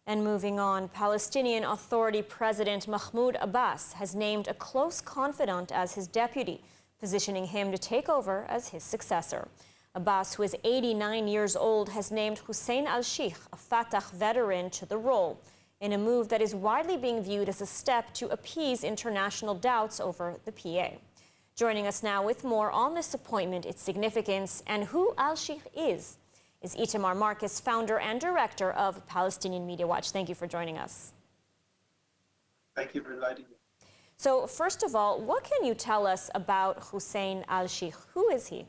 And moving on, Palestinian Authority President Mahmoud Abbas has named a close confidant as his deputy, positioning him to take over as his successor. Abbas, who is 89 years old, has named Hussein Al Sheikh, a Fatah veteran, to the role, in a move that is widely being viewed as a step to appease international doubts over the PA. Joining us now with more on this appointment, its significance, and who Al Sheikh is Itamar Marcus, founder and director of Palestinian Media Watch. Thank you for joining us. Thank you for inviting me. So first of all, what can you tell us about Hussein Al Sheikh? Who is he?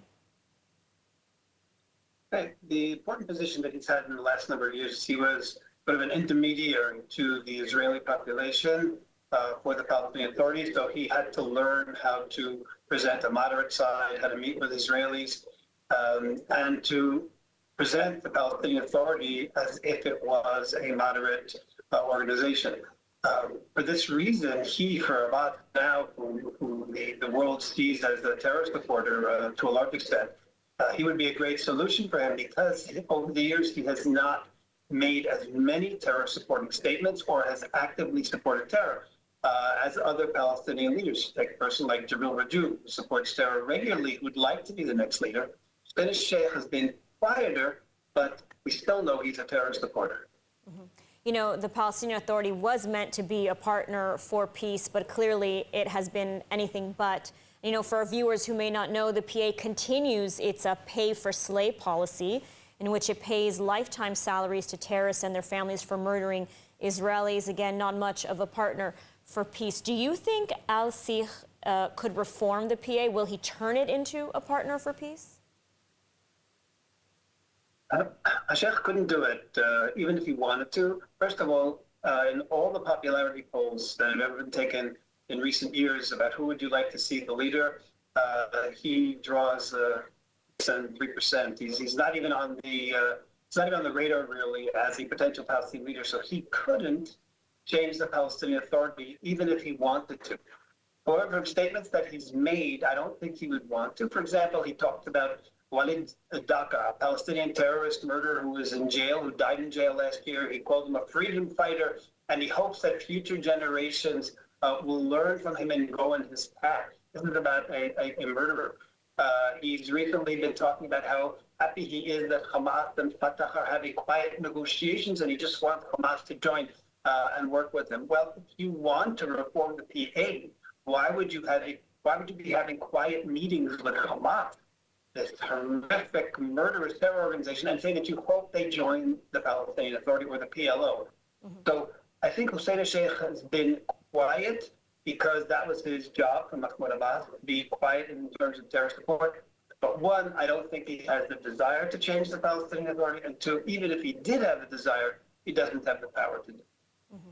The important position that he's had in the last number of years is he was sort of an intermediary to the Israeli population for the Palestinian Authority. So he had to learn how to present a moderate side, how to meet with Israelis, and to present the Palestinian Authority as if it was a moderate organization. For this reason, he, for Abbas now, who the world sees as a terrorist supporter to a large extent, he would be a great solution for him because over the years he has not made as many terror-supporting statements or has actively supported terror as other Palestinian leaders, like a person like Jibril Rajoub, who supports terror regularly, who would like to be the next leader. Hussein Al Sheikh has been quieter, but we still know he's a terrorist supporter. Mm-hmm. You know, the Palestinian Authority was meant to be a partner for peace, but clearly it has been anything but. You know, for our viewers who may not know, the PA continues its pay-for-slay policy, in which it pays lifetime salaries to terrorists and their families for murdering Israelis. Again, not much of a partner for peace. Do you think Al Sheikh could reform the PA? Will he turn it into a partner for peace? Al Sheikh couldn't do it, even if he wanted to. First of all, in all the popularity polls that have ever been taken in recent years about who would you like to see the leader, he draws 3%. He's not even on the radar really as a potential Palestinian leader. So he couldn't change the Palestinian Authority even if he wanted to. However, statements that he's made, I don't think he would want to. For example, he talked about Walid Daka, a Palestinian terrorist murderer who was in jail, who died in jail last year. He called him a freedom fighter, and he hopes that future generations will learn from him and go in his path. Isn't it about a murderer? He's recently been talking about how happy he is that Hamas and Fatah are having quiet negotiations, and he just wants Hamas to join and work with him. Well, if you want to reform the PA, why would you be having quiet meetings with Hamas, this horrific murderous terror organization, and say that you hope they join the Palestinian Authority or the PLO? Mm-hmm. So I think Hussein Al Sheikh has been quiet because that was his job from Mahmoud Abbas, to be quiet in terms of terror support. But one, I don't think he has the desire to change the Palestinian Authority, and two, even if he did have the desire, he doesn't have the power to do it. Mm-hmm.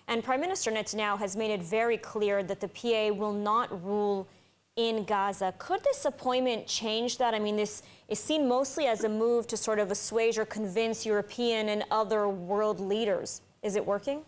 And Prime Minister Netanyahu has made it very clear that the PA will not rule in Gaza. Could this appointment change that? I mean, this is seen mostly as a move to sort of assuage or convince European and other world leaders. Is it working?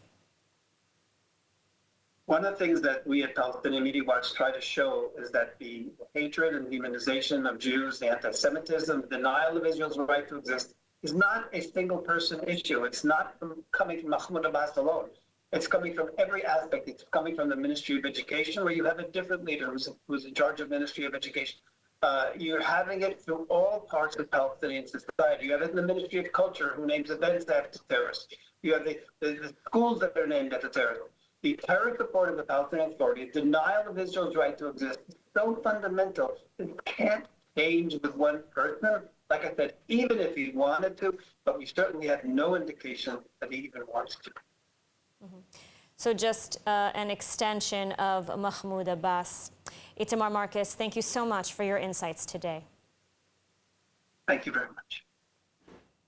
One of the things that we at Palestinian Media Watch try to show is that the hatred and demonization of Jews, the anti-Semitism, denial of Israel's right to exist, is not a single-person issue. It's not coming from Mahmoud Abbas alone. It's coming from every aspect. It's coming from the Ministry of Education, where you have a different leader who's in charge of Ministry of Education. You're having it through all parts of Palestinian society. You have it in the Ministry of Culture, who names events after terrorists. You have the schools that are named after terrorists. The terror support of the Palestinian Authority, denial of Israel's right to exist, is so fundamental. It can't change with one person. Like I said, even if he wanted to, but we certainly have no indication that he even wants to. Mm-hmm. So just an extension of Mahmoud Abbas. Itamar Marcus, thank you so much for your insights today. Thank you very much.